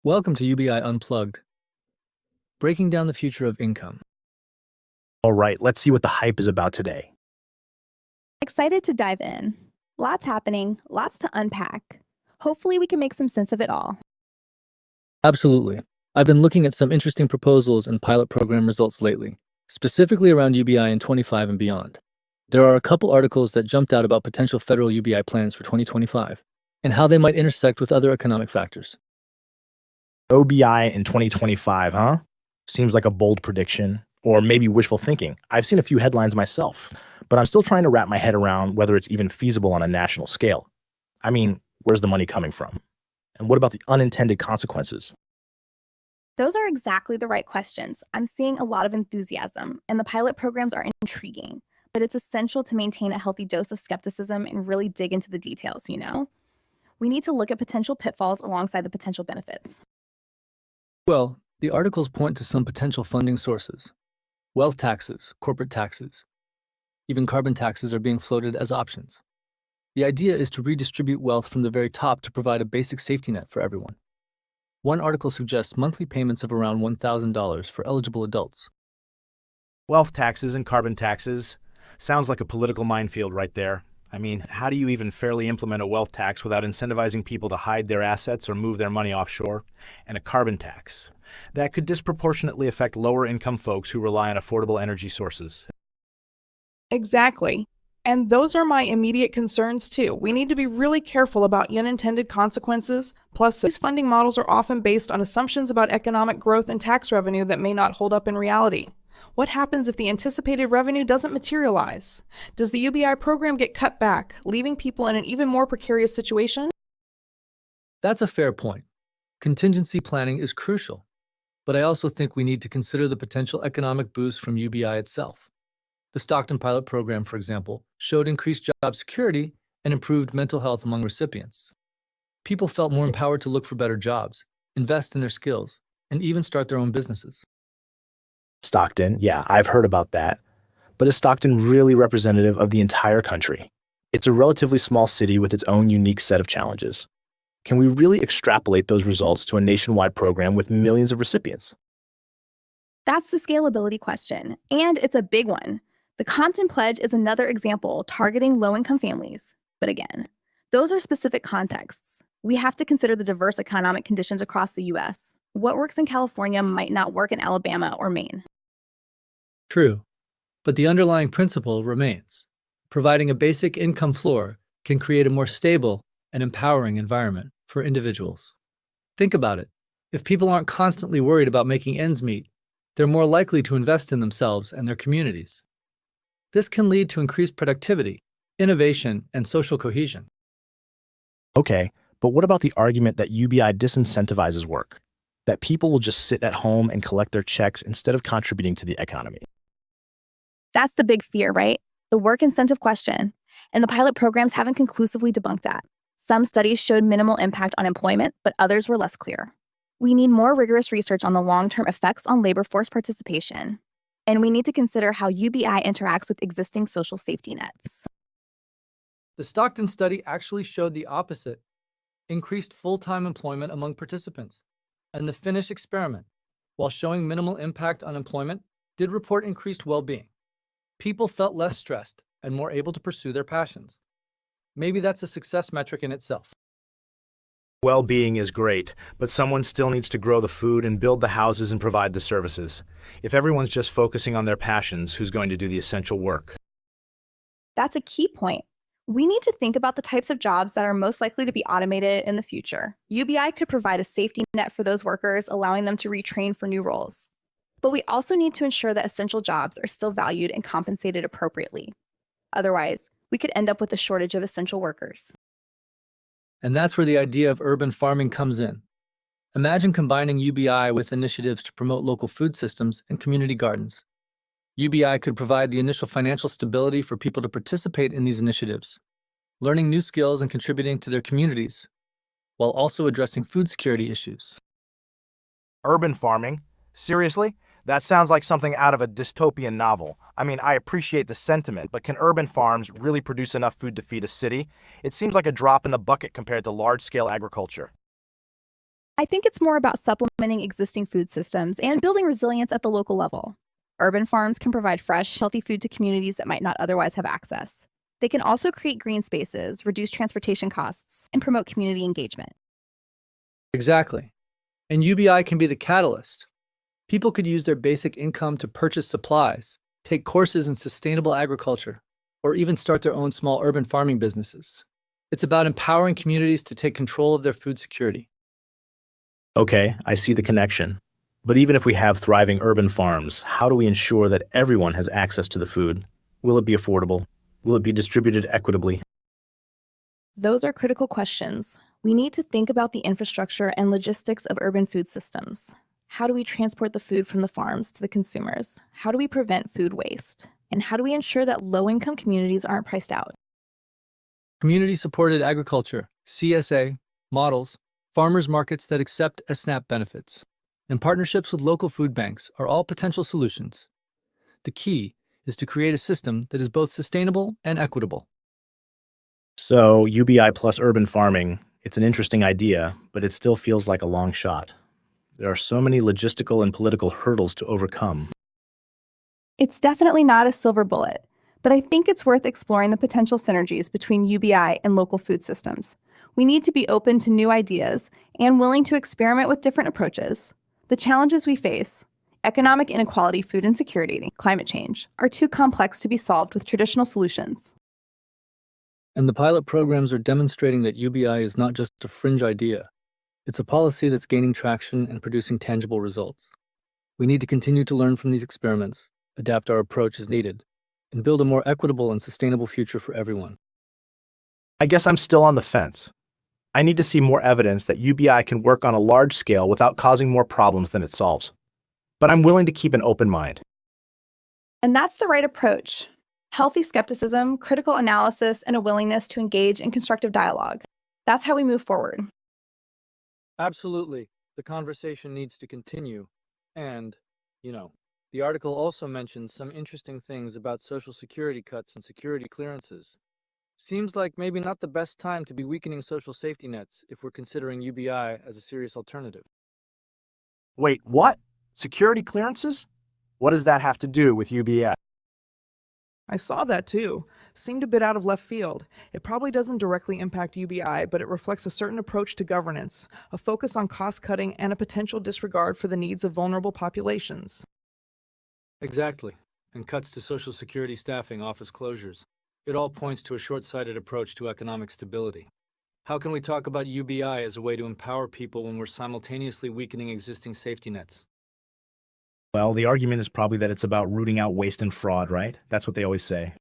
Welcome to UBI Unplugged, breaking down the future of income. All right, let's see what the hype is about today. Excited to dive in. Lots happening, lots to unpack. Hopefully, we can make some sense of it all. Absolutely. I've been looking at some interesting proposals and pilot program results lately, specifically around UBI in 25 and beyond. There are a couple articles that jumped out about potential federal UBI plans for 2025 and how they might intersect with other economic factors. OBI in 2025, huh? Seems like a bold prediction, or maybe wishful thinking. I've seen a few headlines myself, but I'm still trying to wrap my head around whether it's even feasible on a national scale. I mean, where's the money coming from? And what about the unintended consequences? Those are exactly the right questions. I'm seeing a lot of enthusiasm, and the pilot programs are intriguing, but it's essential to maintain a healthy dose of skepticism and really dig into the details. We need to look at potential pitfalls alongside the potential benefits. Well, the articles point to some potential funding sources. Wealth taxes, corporate taxes, even carbon taxes are being floated as options. The idea is to redistribute wealth from the very top to provide a basic safety net for everyone. One article suggests monthly payments of around $1,000 for eligible adults. Wealth taxes and carbon taxes. Sounds like a political minefield right there. I mean, how do you even fairly implement a wealth tax without incentivizing people to hide their assets or move their money offshore? And a carbon tax. That could disproportionately affect lower income folks who rely on affordable energy sources. Exactly. And those are my immediate concerns too. We need to be really careful about unintended consequences. Plus, these funding models are often based on assumptions about economic growth and tax revenue that may not hold up in reality. What happens if the anticipated revenue doesn't materialize? Does the UBI program get cut back, leaving people in an even more precarious situation? That's a fair point. Contingency planning is crucial, but I also think we need to consider the potential economic boost from UBI itself. The Stockton pilot program, for example, showed increased job security and improved mental health among recipients. People felt more empowered to look for better jobs, invest in their skills, and even start their own businesses. Stockton, yeah, I've heard about that. But is Stockton really representative of the entire country? It's a relatively small city with its own unique set of challenges. Can we really extrapolate those results to a nationwide program with millions of recipients? That's the scalability question, and it's a big one. The Compton Pledge is another example targeting low-income families. But again, those are specific contexts. We have to consider the diverse economic conditions across the U.S. What works in California might not work in Alabama or Maine. True, but the underlying principle remains. Providing a basic income floor can create a more stable and empowering environment for individuals. Think about it. If people aren't constantly worried about making ends meet, they're more likely to invest in themselves and their communities. This can lead to increased productivity, innovation, and social cohesion. Okay, but what about the argument that UBI disincentivizes work? That people will just sit at home and collect their checks instead of contributing to the economy? That's the big fear, right? The work incentive question. And the pilot programs haven't conclusively debunked that. Some studies showed minimal impact on employment, but others were less clear. We need more rigorous research on the long-term effects on labor force participation. And we need to consider how UBI interacts with existing social safety nets. The Stockton study actually showed the opposite: increased full-time employment among participants. And the Finnish experiment, while showing minimal impact on employment, did report increased well-being. People felt less stressed and more able to pursue their passions. Maybe that's a success metric in itself. Well-being is great, but someone still needs to grow the food and build the houses and provide the services. If everyone's just focusing on their passions, who's going to do the essential work? That's a key point. We need to think about the types of jobs that are most likely to be automated in the future. UBI could provide a safety net for those workers, allowing them to retrain for new roles. But we also need to ensure that essential jobs are still valued and compensated appropriately. Otherwise, we could end up with a shortage of essential workers. And that's where the idea of urban farming comes in. Imagine combining UBI with initiatives to promote local food systems and community gardens. UBI could provide the initial financial stability for people to participate in these initiatives, learning new skills and contributing to their communities, while also addressing food security issues. Urban farming? Seriously? That sounds like something out of a dystopian novel. I mean, I appreciate the sentiment, but can urban farms really produce enough food to feed a city? It seems like a drop in the bucket compared to large-scale agriculture. I think it's more about supplementing existing food systems and building resilience at the local level. Urban farms can provide fresh, healthy food to communities that might not otherwise have access. They can also create green spaces, reduce transportation costs, and promote community engagement. Exactly. And UBI can be the catalyst. People could use their basic income to purchase supplies, take courses in sustainable agriculture, or even start their own small urban farming businesses. It's about empowering communities to take control of their food security. Okay, I see the connection. But even if we have thriving urban farms, how do we ensure that everyone has access to the food? Will it be affordable? Will it be distributed equitably? Those are critical questions. We need to think about the infrastructure and logistics of urban food systems. How do we transport the food from the farms to the consumers? How do we prevent food waste? And how do we ensure that low-income communities aren't priced out? Community-supported agriculture, CSA, models, farmers markets that accept SNAP benefits, and partnerships with local food banks are all potential solutions. The key is to create a system that is both sustainable and equitable. So, UBI plus urban farming, it's an interesting idea, but it still feels like a long shot. There are so many logistical and political hurdles to overcome. It's definitely not a silver bullet, but I think it's worth exploring the potential synergies between UBI and local food systems. We need to be open to new ideas and willing to experiment with different approaches. The challenges we face, economic inequality, food insecurity, climate change, are too complex to be solved with traditional solutions. And the pilot programs are demonstrating that UBI is not just a fringe idea. It's a policy that's gaining traction and producing tangible results. We need to continue to learn from these experiments, adapt our approach as needed, and build a more equitable and sustainable future for everyone. I guess I'm still on the fence. I need to see more evidence that UBI can work on a large scale without causing more problems than it solves. But I'm willing to keep an open mind. And that's the right approach. Healthy skepticism, critical analysis, and a willingness to engage in constructive dialogue. That's how we move forward. Absolutely. The conversation needs to continue. And, the article also mentions some interesting things about Social Security cuts and security clearances. Seems like maybe not the best time to be weakening social safety nets if we're considering UBI as a serious alternative. Wait, what? Security clearances? What does that have to do with UBI? I saw that too. Seemed a bit out of left field. It probably doesn't directly impact UBI, but it reflects a certain approach to governance, a focus on cost cutting, and a potential disregard for the needs of vulnerable populations. Exactly. And cuts to Social Security staffing, office closures. It all points to a short-sighted approach to economic stability. How can we talk about UBI as a way to empower people when we're simultaneously weakening existing safety nets? Well, the argument is probably that it's about rooting out waste and fraud, right? That's what they always say.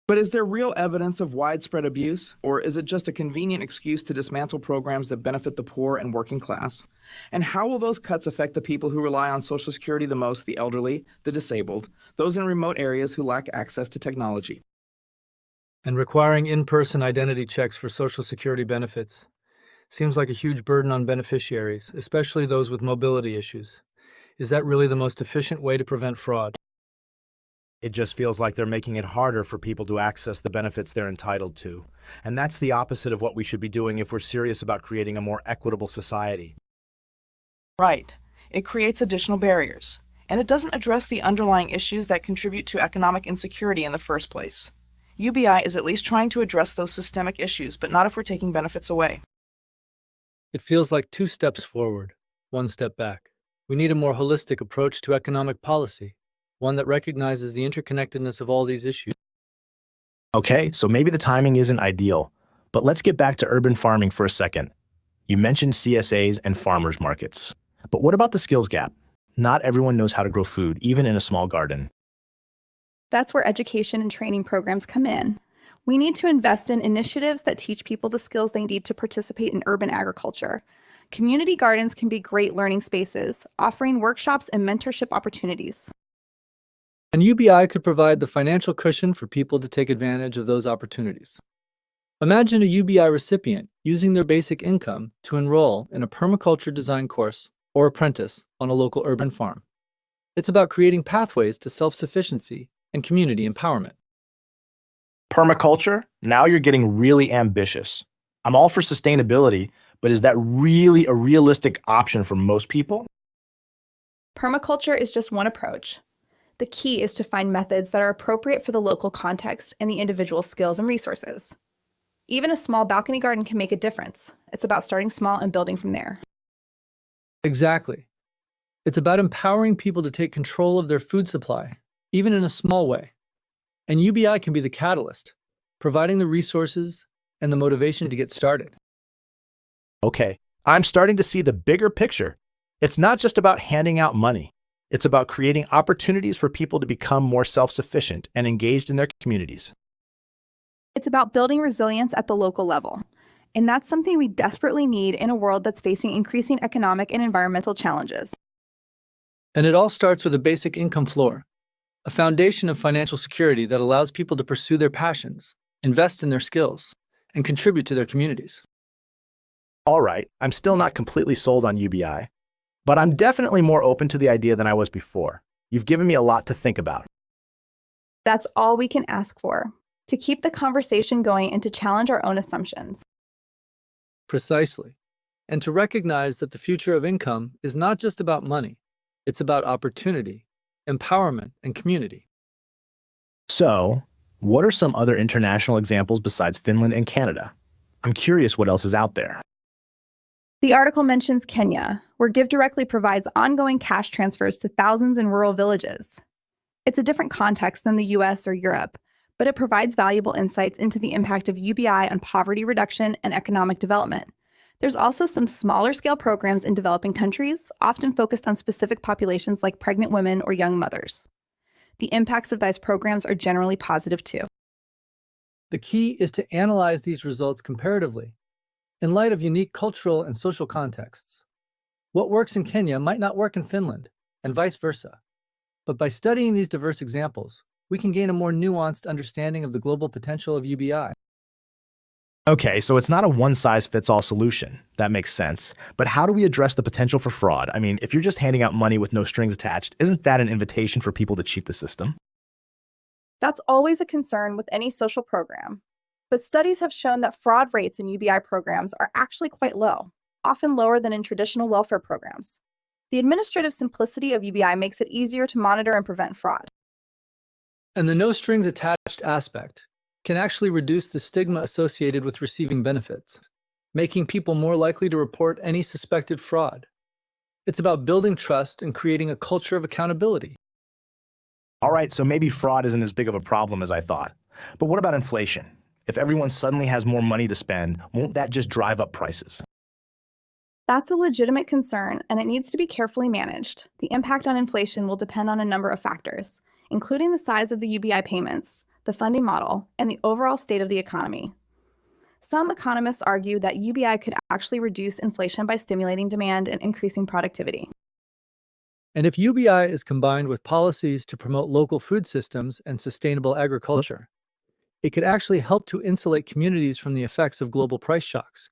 But is there real evidence of widespread abuse, or is it just a convenient excuse to dismantle programs that benefit the poor and working class? And how will those cuts affect the people who rely on Social Security the most, the elderly, the disabled, those in remote areas who lack access to technology? And requiring in-person identity checks for Social Security benefits seems like a huge burden on beneficiaries, especially those with mobility issues. Is that really the most efficient way to prevent fraud? It just feels like they're making it harder for people to access the benefits they're entitled to. And that's the opposite of what we should be doing if we're serious about creating a more equitable society. Right. It creates additional barriers, and it doesn't address the underlying issues that contribute to economic insecurity in the first place. UBI is at least trying to address those systemic issues, but not if we're taking benefits away. It feels like 2 steps forward, 1 step back. We need a more holistic approach to economic policy, one that recognizes the interconnectedness of all these issues. Okay, so maybe the timing isn't ideal, but let's get back to urban farming for a second. You mentioned CSAs and farmers markets. But what about the skills gap? Not everyone knows how to grow food, even in a small garden. That's where education and training programs come in. We need to invest in initiatives that teach people the skills they need to participate in urban agriculture. Community gardens can be great learning spaces, offering workshops and mentorship opportunities. And UBI could provide the financial cushion for people to take advantage of those opportunities. Imagine a UBI recipient using their basic income to enroll in a permaculture design course or apprentice on a local urban farm. It's about creating pathways to self-sufficiency and community empowerment. Permaculture? Now you're getting really ambitious. I'm all for sustainability, But is that really a realistic option for most people? Permaculture is just one approach. The key is to find methods that are appropriate for the local context and the individual skills and resources. Even a small balcony garden can make a difference. It's about starting small and building from there. Exactly. It's about empowering people to take control of their food supply, even in a small way. And UBI can be the catalyst, providing the resources and the motivation to get started. Okay, I'm starting to see the bigger picture. It's not just about handing out money. It's about creating opportunities for people to become more self-sufficient and engaged in their communities. It's about building resilience at the local level. And that's something we desperately need in a world that's facing increasing economic and environmental challenges. And it all starts with a basic income floor, a foundation of financial security that allows people to pursue their passions, invest in their skills, and contribute to their communities. All right, I'm still not completely sold on UBI, but I'm definitely more open to the idea than I was before. You've given me a lot to think about. That's all we can ask for, to keep the conversation going and to challenge our own assumptions. Precisely. And to recognize that the future of income is not just about money, it's about opportunity, empowerment, and community. So, what are some other international examples besides Finland and Canada? I'm curious what else is out there. The article mentions Kenya, where Give Directly provides ongoing cash transfers to thousands in rural villages. It's a different context than the US or Europe, but it provides valuable insights into the impact of UBI on poverty reduction and economic development. There's also some smaller scale programs in developing countries, often focused on specific populations like pregnant women or young mothers. The impacts of these programs are generally positive too. The key is to analyze these results comparatively, in light of unique cultural and social contexts. What works in Kenya might not work in Finland, and vice versa. But by studying these diverse examples, we can gain a more nuanced understanding of the global potential of UBI. Okay, so it's not a one-size-fits-all solution. That makes sense. But how do we address the potential for fraud? I mean, if you're just handing out money with no strings attached, isn't that an invitation for people to cheat the system? That's always a concern with any social program. But studies have shown that fraud rates in UBI programs are actually quite low, often lower than in traditional welfare programs. The administrative simplicity of UBI makes it easier to monitor and prevent fraud. And the no strings attached aspect can actually reduce the stigma associated with receiving benefits, making people more likely to report any suspected fraud. It's about building trust and creating a culture of accountability. All right, so maybe fraud isn't as big of a problem as I thought. But what about inflation? If everyone suddenly has more money to spend, won't that just drive up prices? That's a legitimate concern, and it needs to be carefully managed. The impact on inflation will depend on a number of factors, including the size of the UBI payments, the funding model, and the overall state of the economy. Some economists argue that UBI could actually reduce inflation by stimulating demand and increasing productivity. And if UBI is combined with policies to promote local food systems and sustainable agriculture, it could actually help to insulate communities from the effects of global price shocks.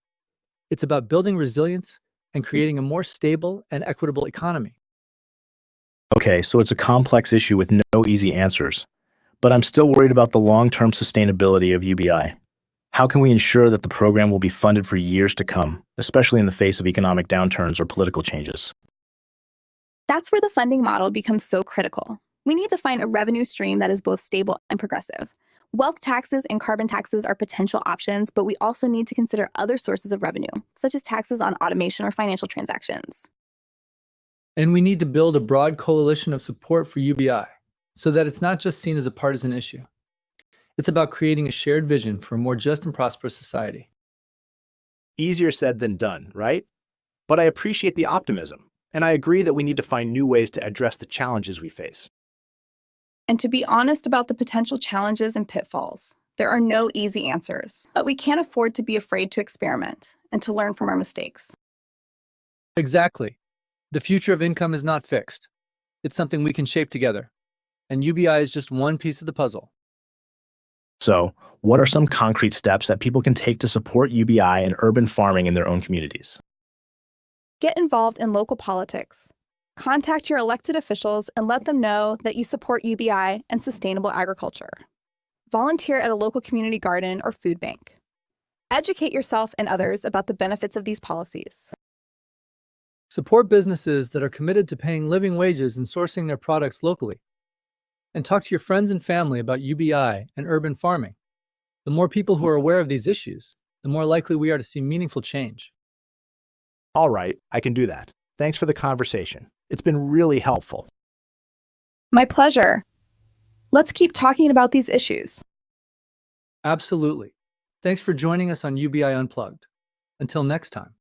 It's about building resilience and creating a more stable and equitable economy. Okay, so it's a complex issue with no easy answers. But I'm still worried about the long-term sustainability of UBI. How can we ensure that the program will be funded for years to come, especially in the face of economic downturns or political changes? That's where the funding model becomes so critical. We need to find a revenue stream that is both stable and progressive. Wealth taxes and carbon taxes are potential options, but we also need to consider other sources of revenue, such as taxes on automation or financial transactions. And we need to build a broad coalition of support for UBI so that it's not just seen as a partisan issue. It's about creating a shared vision for a more just and prosperous society. Easier said than done, right? But I appreciate the optimism, and I agree that we need to find new ways to address the challenges we face. And to be honest about the potential challenges and pitfalls, there are no easy answers, but we can't afford to be afraid to experiment and to learn from our mistakes. Exactly. The future of income is not fixed. It's something we can shape together. And UBI is just one piece of the puzzle. So, what are some concrete steps that people can take to support UBI and urban farming in their own communities? Get involved in local politics. Contact your elected officials and let them know that you support UBI and sustainable agriculture. Volunteer at a local community garden or food bank. Educate yourself and others about the benefits of these policies. Support businesses that are committed to paying living wages and sourcing their products locally. And talk to your friends and family about UBI and urban farming. The more people who are aware of these issues, the more likely we are to see meaningful change. All right, I can do that. Thanks for the conversation. It's been really helpful. My pleasure. Let's keep talking about these issues. Absolutely. Thanks for joining us on UBI Unplugged. Until next time.